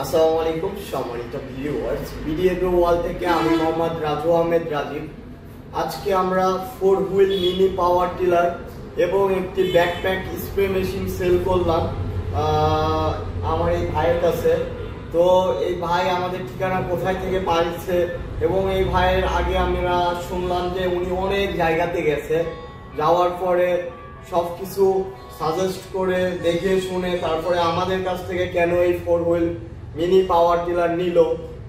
আসসালামু আলাইকুম সম্মানিত ভিউয়ার্স, বিডিএগ্রো ওয়াল থেকে আমি মোহাম্মদ রাজু আহমেদ রাজীব। আজকে আমরা 4 হুইল মিনি পাওয়ার টিলার এবং একটি ব্যাকপ্যাক স্প্রে মেশিন সেল করলাম আমার এই ভাইয়ের কাছে। তো এই ভাই আমাদের ঠিকানা কোথায় থেকে পাইছে এবং এই ভাইয়ের আগে আমরা শুনলাম যে উনি অনেক জায়গাতে গেছে, যাওয়ার পরে সবকিছু সাজেস্ট করে দেখে শুনে তারপরে আমাদের কাছ থেকে কেন এই 4 হুইল মিনি পাওয়ার টিলার নিল।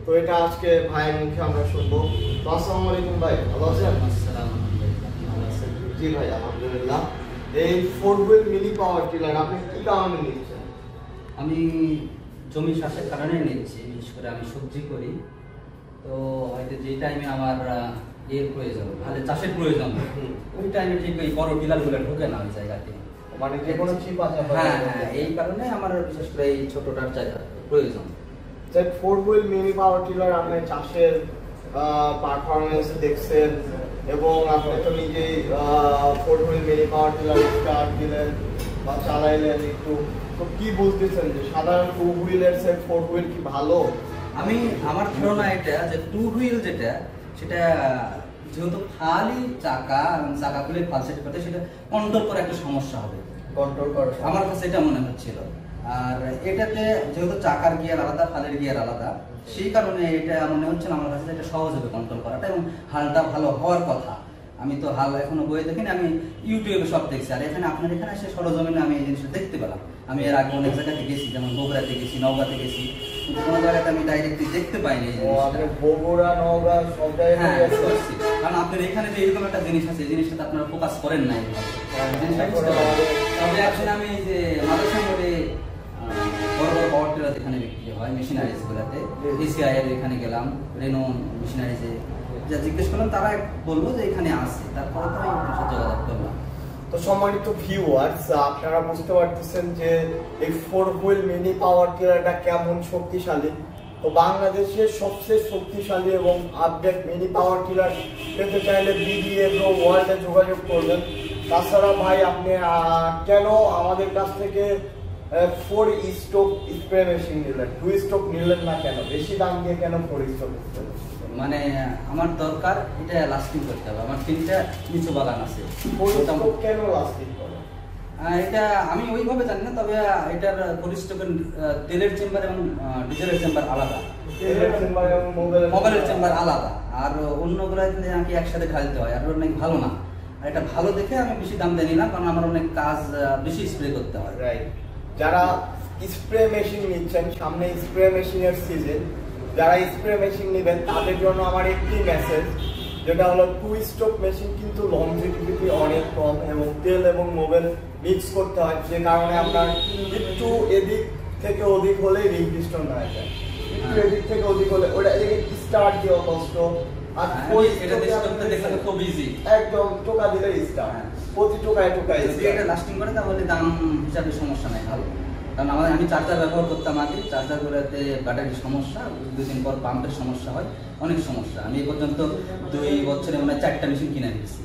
তো এটা আজকে ভাইয়ের মুখে আমরা শুনবো। তো আসসালামু আলাইকুম ভাই, ভালো আছেন? জি ভাই আলহামদুলিল্লাহ। এই 4 হুইল মিনি পাওয়ার টিলার আপনি কি কারণে নিচ্ছেন? আমি জমি চাষের কারণে নিচ্ছি, বিশেষ করে আমি সবজি করি। তো হয়তো যে টাইমে আমার এর প্রয়োজন, মানে চাষের প্রয়োজন, ওই টাইমে ঠিক ওই বড় টিলারগুলো ঢোকে না ওই জায়গাতে, মানে যে কোনো চিপ আছে। হ্যাঁ, এই কারণে আমার বিশেষ করে এই ছোটটার জায়গা প্রয়োজন। 4 হুইল মিনি পাওয়ার টিলার আপনি চাষের পারফরমেন্স দেখছেন এবং আপনি তো নিজেই 4 wheel mini power tiller start দিলেন বা চালাইলেন একটু। তো কি বুঝতেছেন যে সাধারণ 2 হুইলের চেয়ে 4 হুইল কি ভালো? আমার ধারণা এটা যে 2 হুইল যেটা, সেটা যেহেতু খালি চাকা এবং চাকাগুলো পালসেট করতে, সেটা কন্ট্রোল করা একটা সমস্যা হবে, কন্ট্রোল করা আমার কাছে এটা মনে হচ্ছিল। আর এটাতে যেহেতু চাকার গিয়ার আলাদা, ফালের গিয়ার আলাদা, সেই কারণে এটা মনে হচ্ছে না আমার কাছে এটা সহজ হবে কন্ট্রোল করাটা, এবং হালটা ভালো হওয়ার কথা। আমি তো হাল এখনো বইয়ে দেখিনি, আমি ইউটিউবে সব দেখছি। আর এখানে আপনার এখানে এসে সরজমিনে আমি এই জিনিসটা দেখতে পেলাম। আমি এর আগে অনেক জায়গাতে গেছি, যেমন বগুড়াতে গেছি, নওগাঁতে গেছি, কিন্তু কোনো জায়গাতে আমি ডাইরেক্টলি দেখতে পাইনি এই জিনিসটা। বগুড়া, নওগাঁ সব জায়গায় গেছি। কারণ আপনার এখানে যে এরকম একটা জিনিস আছে, এই জিনিসটা আপনারা ফোকাস করেন না এইভাবে। তবে এখন আমি এই যে মাদ্রাসা মোড়ে বড় বড় পাওয়ার টিলার যেখানে বিক্রি হয়, মেশিনারিজ গুলাতে, এসিআই এর এখানে গেলাম, রেনো মেশিনারিজে যা জিজ্ঞেস করলাম, তারা বললো যে এখানে আছে। তারপরে তো আমি যোগাযোগ করলাম। তো সম্মানিত ভিউয়ার্স, আপনারা বুঝতে পারতেছেন যে এই 4 হুইল মিনি পাওয়ার টিলারটা কেমন শক্তিশালী। তো বাংলাদেশের সবচেয়ে শক্তিশালী এবং আপডেট মিনি পাওয়ার টিলার পেতে চাইলে বিডিএগ্রো ওয়ার্ল্ডে যোগাযোগ করবেন। তাছাড়া ভাই আপনি কেন আমাদের কাছ থেকে 4 স্ট্রোক স্প্রে মেশিন নিলেন, 2 স্ট্রোক নিলেন না কেন? বেশি দাম দিয়ে কেন 4 স্ট্রোক? মানে আমার দরকার এটা লাস্টিং করতে হবে। আমার 3টা নিচু বাগান আছে। কেন লাস্টিং করে? এটা আমি ওইভাবে জানি না, তবে এটার পরিস্থিতির তেলের চেম্বার এবং ডিজেলের চেম্বার আলাদা, তেলের চেম্বার এবং মোবাইলের চেম্বার আলাদা। আর অন্যগুলো নাকি একসাথে ঢালতে হয়, আর অনেক ভালো না। আর এটা ভালো দেখে আমি বেশি দাম দিয়ে নিলাম, কারণ আমার অনেক কাজ বেশি স্প্রে করতে হয়। রাইট। যারা স্প্রে মেশিন নিচ্ছেন, সামনে স্প্রে মেশিনের সিজন, যারা স্প্রে মেশিন নেবেন তাদের জন্য আমার একটি মেসেজ, যেটা হলো 2 স্ট্রোক মেশিন কিন্তু লংজিভিটি অনেক কম এবং তেল এবং মোবাইল মিক্স করতে হয়, যে কারণে আপনার একটু এদিক থেকে অধিক হলেই রিং পিস্টন হয়ে যায়। একটু এদিক থেকে অধিক হলে ওটা এদিকে স্টার্ট দেওয়া কষ্ট। আর খুব ইজি, একদম টোকা দিলে স্টার্ট, প্রতি টোকায় টোকায়। যদি এটা লাস্টিং করে তাহলে দাম হিসাবে সমস্যা নাই, ভালো। কারণ আমি চার্জার ব্যবহার করতাম আগে, চার্জারগুলোতে ব্যাটারির সমস্যা, 2 দিন পর পাম্পের সমস্যা হয়, অনেক সমস্যা। আমি এ পর্যন্ত 2 বছরে মনে হয় 4টা মেশিন কিনে নিয়েছি।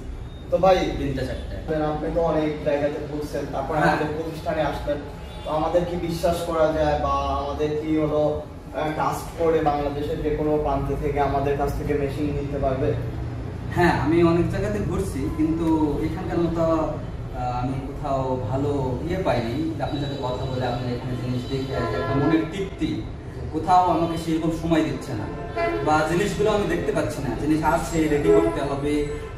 তো ভাই 3টা 4টা আপনি তো অনেক জায়গাতে ঘুরছেন, তারপরে আমাদের প্রতিষ্ঠানে আসলেন, তো আমাদের কি বিশ্বাস করা যায় বা আমাদের কি হলো কাস্ট করে বাংলাদেশের যে কোনো প্রান্ত থেকে আমাদের কাছ থেকে মেশিন নিতে পারবে? হ্যাঁ, আমি অনেক জায়গাতে ঘুরছি, কিন্তু এখানকার মতো আমি কোথাও ভালো পাইনি। আপনার সাথে কথা বলে, আপনার এখানে জিনিস দেখে একটা মনের তৃপ্তি, কোথাও আমাকে সেরকম সময় দিচ্ছে না, বা জিনিসগুলো আমি দেখতে পাচ্ছি না। জিনিস আসছে, রেডি করতে হবে,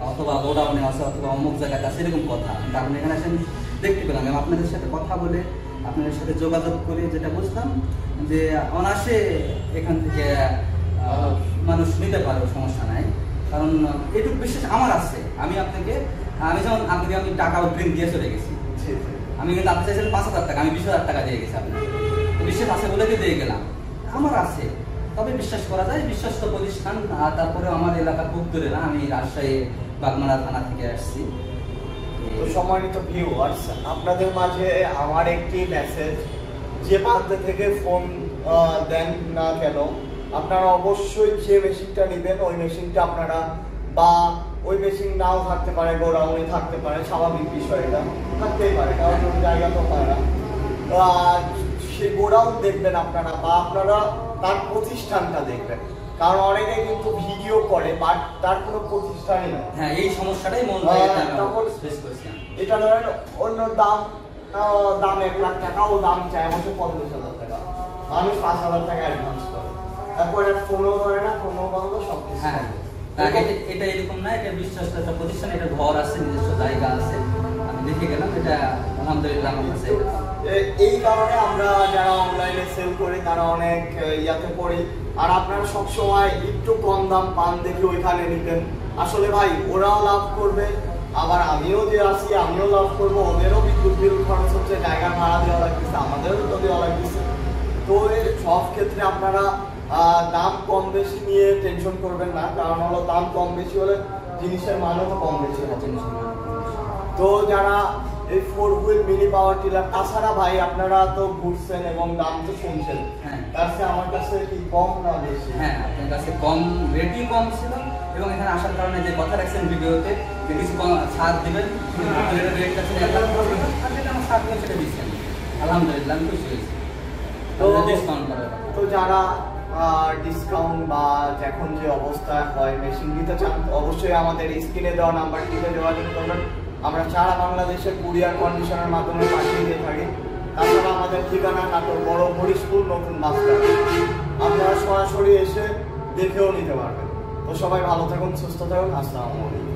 অথবা গোডাউনে আছে, অথবা অমুক জায়গাতে আছে, এরকম কথা। কিন্তু আপনি এখানে আসে আমি দেখতে পেলাম, এবং আপনাদের সাথে কথা বলে, আপনাদের সাথে যোগাযোগ করে যেটা বুঝলাম যে অনায়াসে এখান থেকে মানুষ নিতে পারে, সমস্যা নাই। কারণ এটুকু বিশ্বাস আমার আছে। আমি যেমন আপনাকে আমি টাকা অগ্রিম দিয়ে চলে গেছি, আমি কিন্তু আপনি চাইছিলেন 5,000 টাকা, আমি 20,000 টাকা দিয়ে গেছি আপনাকে। তো বিশ্বাস আছে বলে দিয়ে গেলাম, আমার আছে। তবে বিশ্বাস করা যায়, বিশ্বস্ত প্রতিষ্ঠান। আর তারপরে আমার এলাকা খুব দূরে না, আমি রাজশাহী বাগমারা থানা থেকে আসছি। তো সম্মানিত ভিউয়ার্স, আপনাদের মাঝে আমার একটি মেসেজ, যে প্রান্ত থেকে ফোন দেন না কেন, আপনারা অবশ্যই যে মেশিনটা নেবেন ওই মেশিনটা আপনারা, বা ওই মেশিন নাও থাকতে পারে, গোডাউনে থাকতে পারে, স্বাভাবিক বিষয়, এটা থাকতেই পারে, কারণ জায়গা তো পারে না। সেই গোডাউন দেখবেন আপনারা, বা আপনারা তার প্রতিষ্ঠানটা দেখবেন, কারণ অনেকে কিন্তু ভিডিও করে বাট তার কোনো প্রতিষ্ঠানই নেই। হ্যাঁ, এই সমস্যাটাই মন এটা ধরেন অন্য দাম 1 লাখ টাকা, ও দাম চায় আমাকে 50,000 টাকা, আমি 5,000 টাকা অ্যাডভান্স করি, তারপরে ফোনও ধরে না, ফোনও বন্ধ, সবকিছু। হ্যাঁ, এটা এরকম না, এটা বিশ্বস্ত একটা প্রতিষ্ঠান, এটা ঘর আছে, নিজস্ব জায়গা আছে, আমি দেখে গেলাম, এটা আলহামদুলিল্লাহ আমার কাছে। এই কারণে আমরা যারা অনলাইনে সেল করি তারা অনেক ইয়াতে পড়ি। আর আপনারা সবসময় একটু কম দাম পান দেখে ওইখানে নিতেন, আসলে ভাই ওরাও লাভ করবে, আবার আমিও যে আছি আমিও লাভ করবো, ওদেরও বিদ্যুৎ বিল খরচ হচ্ছে, জায়গা ভাড়া দেওয়া লাগতেছে, আমাদেরও তো দেওয়া লাগতেছে। তো সব ক্ষেত্রে আপনারা দাম কম বেশি নিয়ে টেনশন করবেন না, কারণ হলো দাম কম বেশি হলে জিনিসের মানও কম বেশি হবে। তো যারা এই 4 হুইল মিনি পাওয়ার টিলার, তাছাড়া ভাই আপনারা তো ঘুরছেন এবং দাম তো শুনছেন, কাছে আমার কাছে কি কম না বেশি? হ্যাঁ, আপনার কাছে কম, রেটই কম ছিল, এবং এখানে আসার কারণে যে কথা রাখছেন ভিডিওতে যে কিছু ছাড় দিবেন, রেটটা ছিল 1 লাখ টাকা, আর যেটা আমার ছাড় দিবেন সেটা দিচ্ছেন, আলহামদুলিল্লাহ আমি খুশি হয়েছি। তো যারা ডিসকাউন্ট বা এখন যে অবস্থা হয় মেশিন নিতে চান, অবশ্যই আমাদের স্ক্রিনে দেওয়া নাম্বারটিতে যোগাযোগ করবেন, আমরা সারা বাংলাদেশের কুরিয়ার কন্ডিশনের মাধ্যমে পাঠিয়ে দিয়ে থাকি। তাছাড়া আমাদের ঠিকানা নাটোর বড় হরিশপুর নতুন বাসস্ট্যান্ড, আপনারা সরাসরি এসে দেখেও নিতে পারবেন। তো সবাই ভালো থাকুন, সুস্থ থাকুন, আসসালামু আলাইকুম।